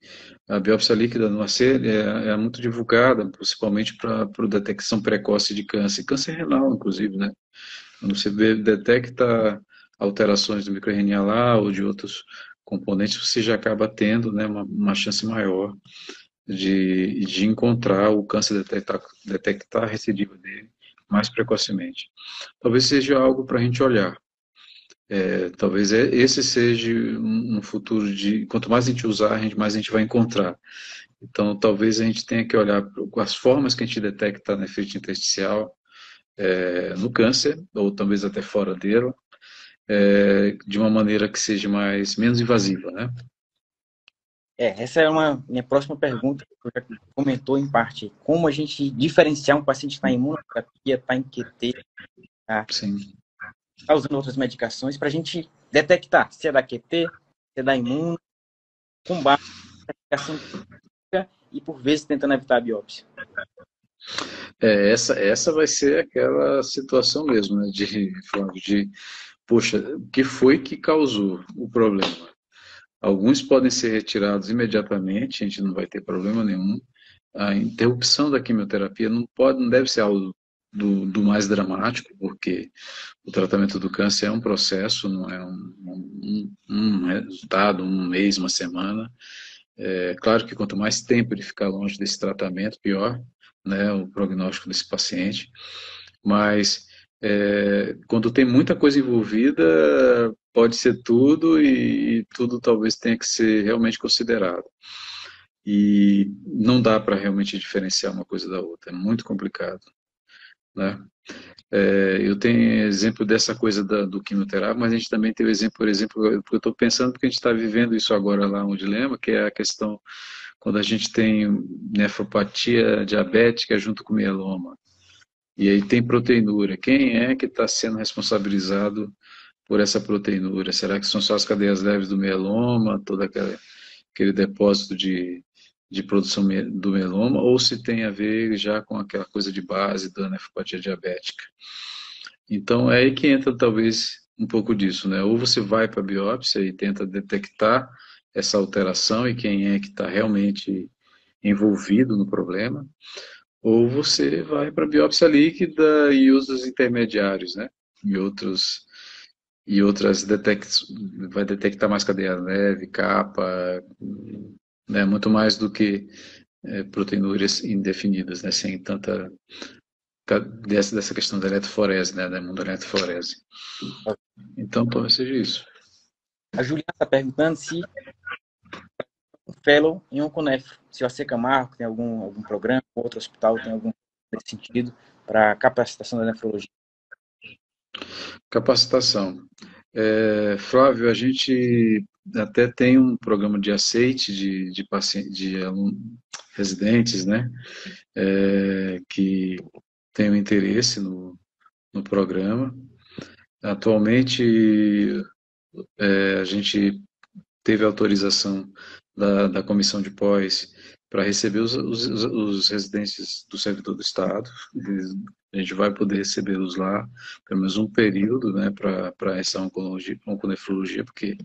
Speaker 3: A biópsia líquida no AC é muito divulgada, principalmente para a detecção precoce de câncer renal, inclusive, né? Quando você detecta alterações do microRNA lá ou de outros componentes, você já acaba tendo, né, uma chance maior de encontrar o câncer, detectar a recidiva dele mais precocemente. Talvez seja algo para a gente olhar. Talvez esse seja um futuro de quanto mais a gente usar, mais a gente vai encontrar. Então, talvez a gente tenha que olhar para as formas que a gente detecta a nefrite intersticial no câncer, ou talvez até fora dele, de uma maneira que seja menos invasiva, né?
Speaker 2: Essa é uma minha próxima pergunta, que você já comentou em parte. Como a gente diferenciar um paciente que está em imunoterapia, está em QT, está usando outras medicações, para a gente detectar se é da QT, se é da imuno, com base na medicação e, por vezes, tentando evitar a biópsia.
Speaker 3: Essa vai ser aquela situação mesmo, né, poxa, o que foi que causou o problema? Alguns podem ser retirados imediatamente, a gente não vai ter problema nenhum. A interrupção da quimioterapia não deve ser algo do mais dramático, porque o tratamento do câncer é um processo, não é um resultado, um mês, uma semana. Claro que quanto mais tempo ele ficar longe desse tratamento, pior, né, o prognóstico desse paciente. Mas quando tem muita coisa envolvida, pode ser tudo e tudo talvez tenha que ser realmente considerado. E não dá para realmente diferenciar uma coisa da outra, é muito complicado, né? Eu tenho exemplo dessa coisa do quimioterápico, mas a gente também tem o exemplo, por exemplo, porque eu estou pensando porque a gente está vivendo isso agora lá, um dilema, que é a questão quando a gente tem nefropatia diabética junto com mieloma. E aí tem proteinúria. Quem é que está sendo responsabilizado por essa proteinúria? Será que são só as cadeias leves do mieloma, todo aquele depósito de produção do mieloma, ou se tem a ver já com aquela coisa de base da nefropatia diabética? Então é aí que entra talvez um pouco disso, né? Ou você vai para a biópsia e tenta detectar essa alteração e quem é que está realmente envolvido no problema, ou você vai para a biópsia líquida e usa os intermediários, né? E outras vai detectar mais cadeia leve, capa, né? Muito mais do que proteinúrias indefinidas, né? Sem tanta dessa questão da eletroforese, né? Da imunoeletroforese. Então, talvez seja isso.
Speaker 2: A Juliana está perguntando se um fellow em Onconefro, se o AC Camargo tem algum programa, outro hospital tem algum nesse sentido para capacitação da nefrologia.
Speaker 3: Capacitação. Flávio, a gente até tem um programa de aceite de pacientes, de residentes, né, que tem um interesse no programa. Atualmente, a gente teve autorização da comissão de pós para receber os residentes do servidor do Estado. A gente vai poder recebê-los lá, pelo menos um período, né, para essa onconefrologia, porque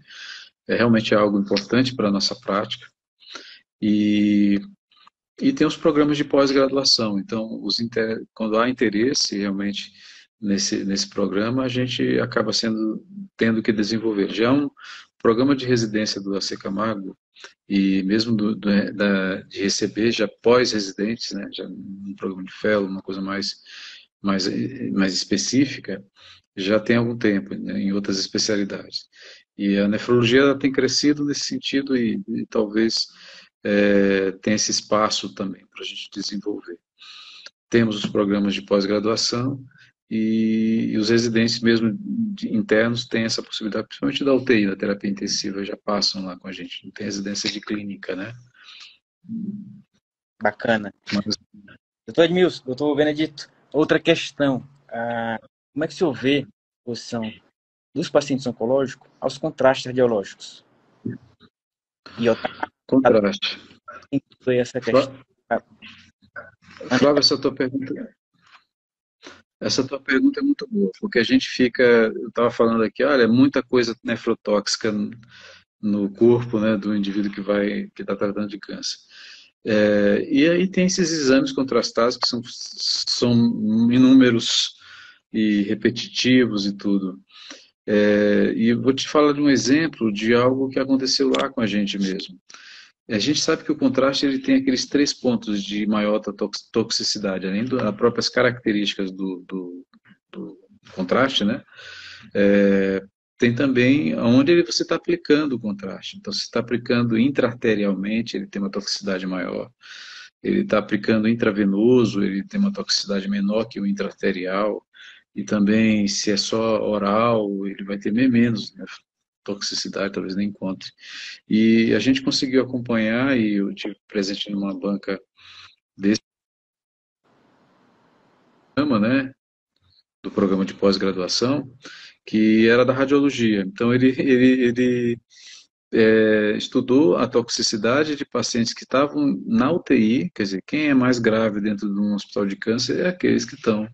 Speaker 3: é realmente algo importante para a nossa prática. E tem os programas de pós-graduação. Então, quando há interesse realmente nesse programa, a gente acaba tendo que desenvolver. Já um programa de residência do AC Camargo, e mesmo de receber já pós-residentes, né, já um programa de fellow, uma coisa mais específica, já tem algum tempo, né, em outras especialidades. E a nefrologia ela tem crescido nesse sentido e talvez tenha esse espaço também para a gente desenvolver. Temos os programas de pós-graduação e os residentes mesmo internos têm essa possibilidade, principalmente da UTI, da terapia intensiva, já passam lá com a gente. Não tem residência de clínica, né?
Speaker 2: Bacana.
Speaker 3: Mas,
Speaker 2: Doutor Edmilson, doutor Benedito, outra questão. Como é que o senhor vê a posição dos pacientes oncológicos aos contrastes radiológicos? E outra
Speaker 3: contraste.
Speaker 2: foi essa questão.
Speaker 3: Flávio, essa tua pergunta é muito boa, porque a gente eu estava falando aqui, olha, é muita coisa nefrotóxica no corpo, né, do indivíduo que está tratando de câncer. E aí tem esses exames contrastados que são inúmeros e repetitivos e tudo. E eu vou te falar de um exemplo de algo que aconteceu lá com a gente mesmo. A gente sabe que o contraste ele tem aqueles 3 pontos de maior toxicidade, além das próprias características do contraste, né? Tem também onde você está aplicando o contraste. Então, se está aplicando intraarterialmente, ele tem uma toxicidade maior. Ele está aplicando intravenoso, ele tem uma toxicidade menor que o intraarterial. E também, se é só oral, ele vai ter menos, né? Toxicidade, talvez nem encontre. E a gente conseguiu acompanhar, e eu tive presente numa banca desse programa, né, do programa de pós-graduação, que era da radiologia. Então, ele estudou a toxicidade de pacientes que estavam na UTI, quer dizer, quem é mais grave dentro de um hospital de câncer é aqueles que estão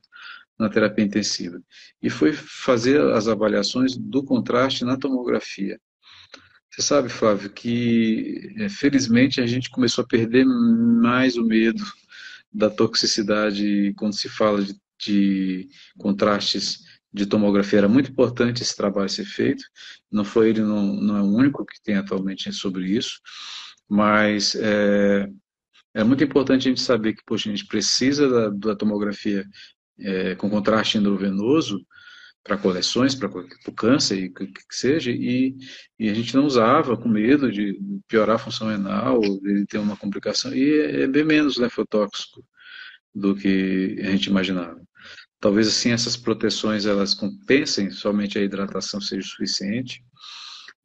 Speaker 3: na terapia intensiva. E foi fazer as avaliações do contraste na tomografia. Você sabe, Flávio, que felizmente a gente começou a perder mais o medo da toxicidade quando se fala de contrastes de tomografia. Era muito importante esse trabalho ser feito. Ele não é o único que tem atualmente sobre isso, mas é muito importante a gente saber que, poxa, a gente precisa da tomografia com contraste endovenoso para coleções, para o câncer, e o que seja, e a gente não usava com medo de piorar a função renal, de ter uma complicação, e é bem menos nefrotóxico do que a gente imaginava. Talvez assim essas proteções elas compensem, somente a hidratação seja suficiente.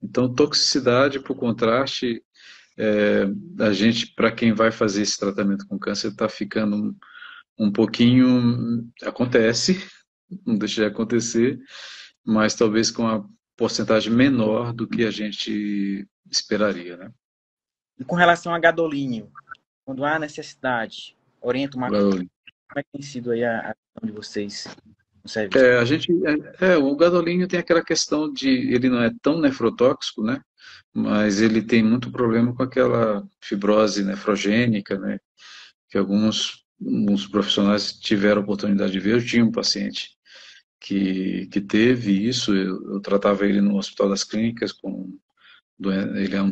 Speaker 3: Então, toxicidade por contraste, a gente, para quem vai fazer esse tratamento com câncer, está ficando um pouquinho, acontece, não deixa de acontecer, mas talvez com a porcentagem menor do que a gente esperaria, né?
Speaker 2: E com relação a gadolínio, quando há necessidade, orienta uma coisa, como é que tem sido aí a ação de vocês no serviço?
Speaker 3: O gadolínio tem aquela questão de, ele não é tão nefrotóxico, né? Mas ele tem muito problema com aquela fibrose nefrogênica, né? Que alguns profissionais tiveram a oportunidade de ver. Eu tinha um paciente que teve isso, eu tratava ele no Hospital das Clínicas, ele era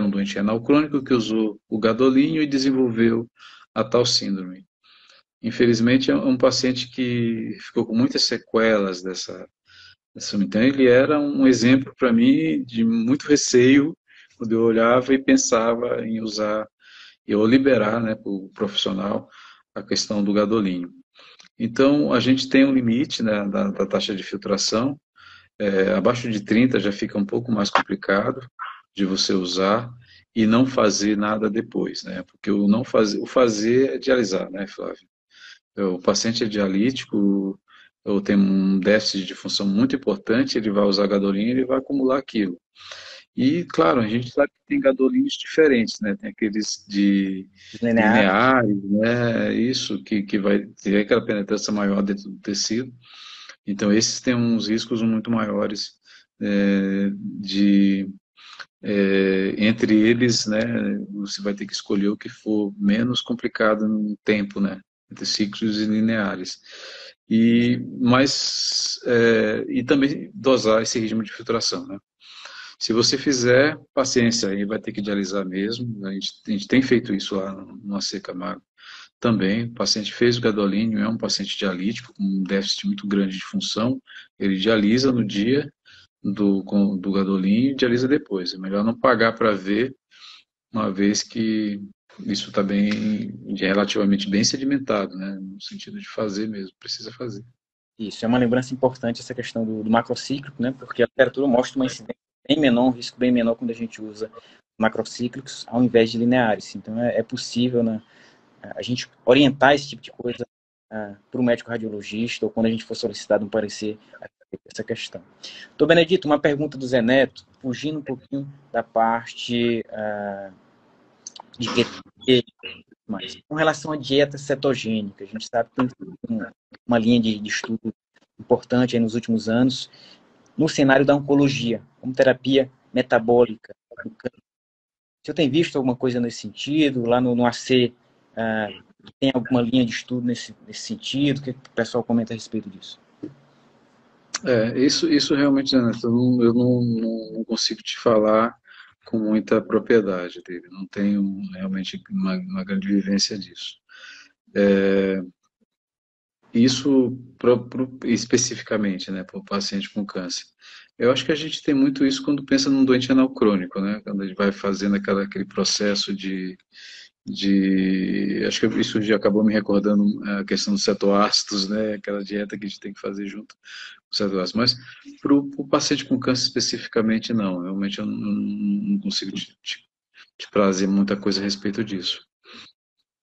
Speaker 3: um doente renal crônico que usou o gadolínio e desenvolveu a tal síndrome. Infelizmente, é um paciente que ficou com muitas sequelas dessa. Então, ele era um exemplo para mim de muito receio, quando eu olhava e pensava em usar, ou liberar, né, para o profissional, a questão do gadolínio. Então, a gente tem um limite, né, da taxa de filtração, abaixo de 30 já fica um pouco mais complicado de você usar e não fazer nada depois, né, porque o fazer é dialisar, né, Flávio? O paciente é dialítico, ou tem um déficit de função muito importante, ele vai usar gadolínio e ele vai acumular aquilo. E, claro, a gente sabe que tem gadolínios diferentes, né? Tem aqueles de
Speaker 2: Linear.
Speaker 3: lineares, né? Isso, que vai ter aquela penetração maior dentro do tecido. Então, esses têm uns riscos muito maiores entre eles, né? Você vai ter que escolher o que for menos complicado no tempo, né? Entre ciclos e lineares. E também dosar esse ritmo de filtração, né? Se você fizer, paciência, aí vai ter que dialisar mesmo. A gente tem feito isso lá no AC Camargo também. O paciente fez o gadolínio, é um paciente dialítico, com um déficit muito grande de função. Ele dialisa no dia do gadolínio e dialisa depois. É melhor não pagar para ver, uma vez que isso está relativamente bem sedimentado, né? No sentido de fazer mesmo, precisa fazer.
Speaker 2: Isso, é uma lembrança importante essa questão do macrocíclico, né? Porque a literatura mostra uma incidência bem menor, um risco bem menor quando a gente usa macrocíclicos ao invés de lineares. Então, é possível, né, a gente orientar esse tipo de coisa para o médico radiologista ou quando a gente for solicitado um parecer a essa questão. Doutor Benedito, uma pergunta do Zé Neto, fugindo um pouquinho da parte de QT, mas com relação à dieta cetogênica, a gente sabe que tem uma linha de estudo importante aí nos últimos anos no cenário da oncologia, como terapia metabólica. O senhor tem visto alguma coisa nesse sentido? Lá no AC, tem alguma linha de estudo nesse sentido? O que o pessoal comenta a respeito disso?
Speaker 3: Isso realmente, Renato, eu não consigo te falar com muita propriedade dele, não tenho realmente uma grande vivência disso. Isso especificamente, né, para o paciente com câncer. Eu acho que a gente tem muito isso quando pensa num doente renal crônico, né, quando a gente vai fazendo aquele processo acho que isso já acabou me recordando a questão dos cetoácidos, né, aquela dieta que a gente tem que fazer junto com os cetoácidos. Mas para o paciente com câncer especificamente, não. Realmente eu não consigo te trazer muita coisa a respeito disso.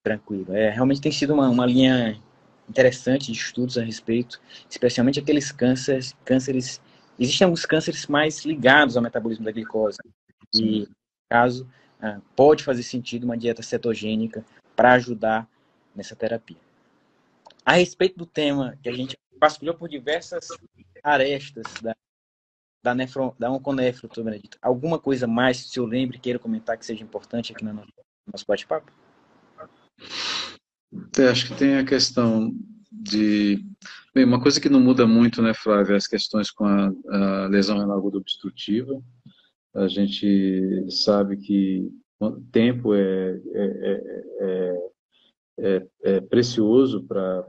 Speaker 2: Tranquilo. Realmente tem sido uma linha interessante de estudos a respeito, especialmente aqueles cânceres. Existem alguns cânceres mais ligados ao metabolismo da glicose. E, no caso, pode fazer sentido uma dieta cetogênica para ajudar nessa terapia. A respeito do tema que a gente vasculhou por diversas arestas da onconefro, doutor Benedito, alguma coisa mais que o senhor lembre, queira comentar que seja importante aqui no nosso bate-papo?
Speaker 3: Acho que tem a questão Bem, uma coisa que não muda muito, né, Flávia, é as questões com a lesão renal aguda obstrutiva. A gente sabe que o tempo é precioso para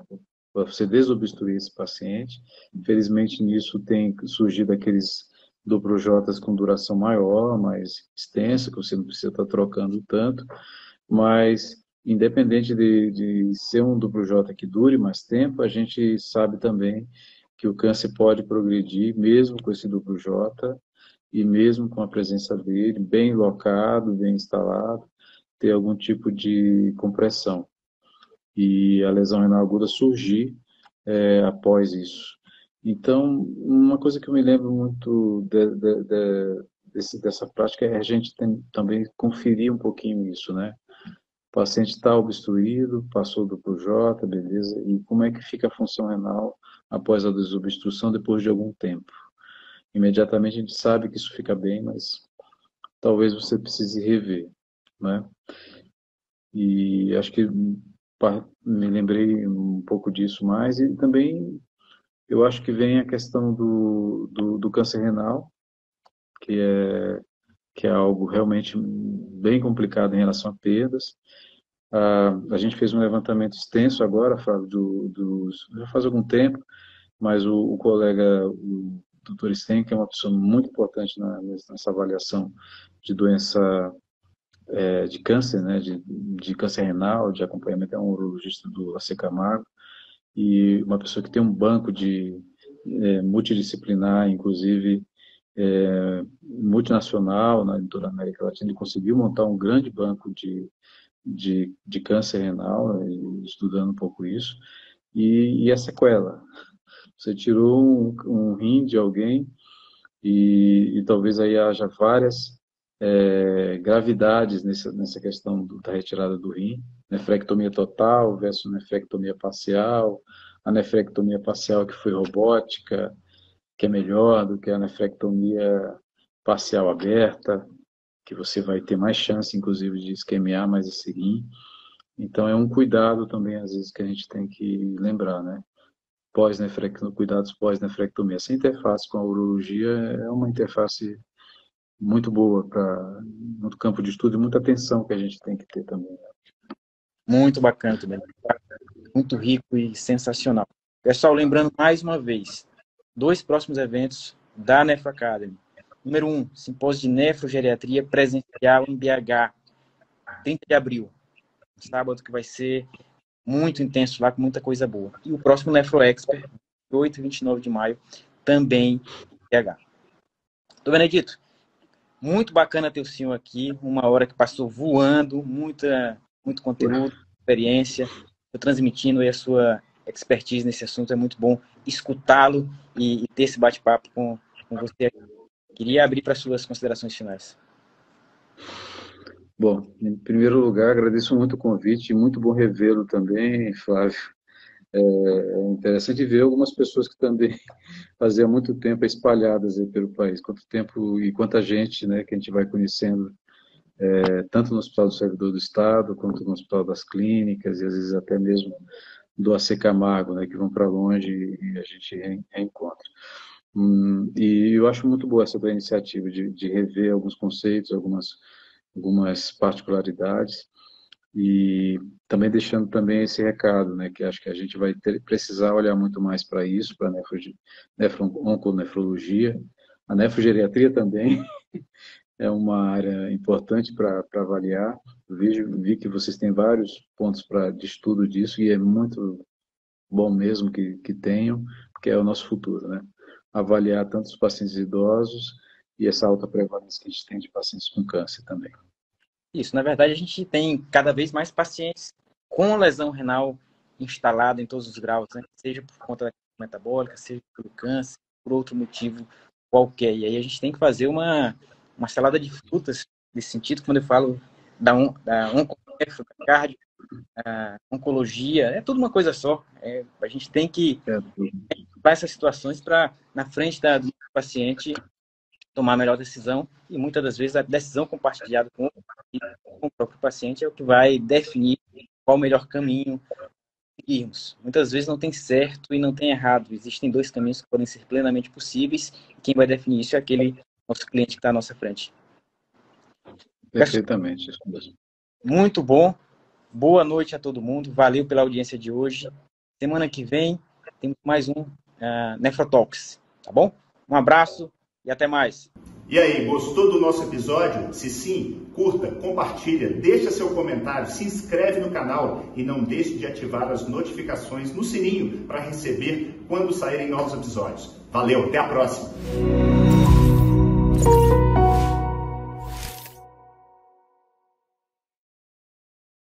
Speaker 3: você desobstruir esse paciente. Infelizmente, nisso tem surgido aqueles duplo-Jotas com duração maior, mais extensa, que você não precisa estar trocando tanto, mas independente de ser um duplo-J que dure mais tempo, a gente sabe também que o câncer pode progredir, mesmo com esse duplo-J, e mesmo com a presença dele, bem locado, bem instalado, ter algum tipo de compressão. E a lesão renal aguda surgir após isso. Então, uma coisa que eu me lembro muito dessa prática é a gente também conferir um pouquinho isso, né? O paciente está obstruído, passou do J, beleza, e como é que fica a função renal após a desobstrução depois de algum tempo? Imediatamente a gente sabe que isso fica bem, mas talvez você precise rever, né? E acho que me lembrei um pouco disso mais, e também eu acho que vem a questão do câncer renal, que é algo realmente bem complicado em relação a perdas. A gente fez um levantamento extenso agora, Flávio, já faz algum tempo, mas o colega, o Dr. Sten, que é uma pessoa muito importante nessa avaliação de doença de câncer, né, de câncer renal, de acompanhamento, é um urologista do AC Camargo, e uma pessoa que tem um banco multidisciplinar, inclusive multinacional, em toda a América Latina. Ele conseguiu montar um grande banco de câncer renal, estudando um pouco isso, e a sequela. Você tirou um rim de alguém e talvez aí haja várias gravidades nessa questão da retirada do rim, nefrectomia total versus nefrectomia parcial, a nefrectomia parcial que foi robótica, que é melhor do que a nefrectomia parcial aberta, que você vai ter mais chance, inclusive, de isquemiar mais esse rim. Então, é um cuidado também, às vezes, que a gente tem que lembrar, né? Cuidados pós-nefrectomia. Essa interface com a urologia é uma interface muito boa no campo de estudo e muita atenção que a gente tem que ter também.
Speaker 2: Muito bacana também. Muito rico e sensacional. Pessoal, lembrando mais uma vez, 2 próximos eventos da Nefro Academy. Número 1, simpósio de nefrogeriatria presencial em BH, 30 de abril. Sábado, que vai ser muito intenso lá, com muita coisa boa. E o próximo Nefro Expert, 8 e 29 de maio, também em BH. Doutor Benedito, muito bacana ter o senhor aqui, uma hora que passou voando, muito conteúdo, experiência, transmitindo aí a sua expertise nesse assunto, é muito bom escutá-lo e ter esse bate-papo com você aqui. Queria abrir para as suas considerações finais.
Speaker 3: Bom, em primeiro lugar, agradeço muito o convite, muito bom revê-lo também, Flávio. É interessante ver algumas pessoas que também fazia muito tempo espalhadas aí pelo país, quanto tempo e quanta gente, né, que a gente vai conhecendo, tanto no Hospital do Servidor do Estado, quanto no Hospital das Clínicas, e às vezes até mesmo do AC Camargo, né, que vão para longe e a gente reencontra. E eu acho muito boa essa iniciativa de rever alguns conceitos, algumas particularidades, e também deixando também esse recado, né, que acho que a gente vai precisar olhar muito mais para isso, para a onconefrologia, a nefrogeriatria também é uma área importante para avaliar. Vi que vocês têm vários pontos de estudo disso, e é muito bom mesmo que tenham, porque é o nosso futuro, né? Avaliar tanto os pacientes idosos e essa alta prevalência que a gente tem de pacientes com câncer também.
Speaker 2: Isso, na verdade, a gente tem cada vez mais pacientes com lesão renal instalada em todos os graus, né? Seja por conta da metabólica, seja pelo câncer, por outro motivo qualquer. E aí a gente tem que fazer uma salada de frutas nesse sentido, quando eu falo da onconefro, da cardio, oncologia, é tudo uma coisa só. A gente tem que para essas situações para, na frente do paciente, tomar a melhor decisão, e muitas das vezes a decisão compartilhada com o próprio paciente é o que vai definir qual o melhor caminho seguirmos. Muitas vezes não tem certo e não tem errado, existem 2 caminhos que podem ser plenamente possíveis, e quem vai definir isso é aquele nosso cliente que está à nossa frente.
Speaker 3: Perfeitamente, isso mesmo.
Speaker 2: Muito bom, boa noite a todo mundo, valeu pela audiência de hoje. Semana que vem temos mais um Nefrotalks, tá bom? Um abraço e até mais.
Speaker 1: E aí, gostou do nosso episódio? Se sim, curta, compartilha, deixa seu comentário, se inscreve no canal e não deixe de ativar as notificações no sininho para receber quando saírem novos episódios. Valeu, até a próxima!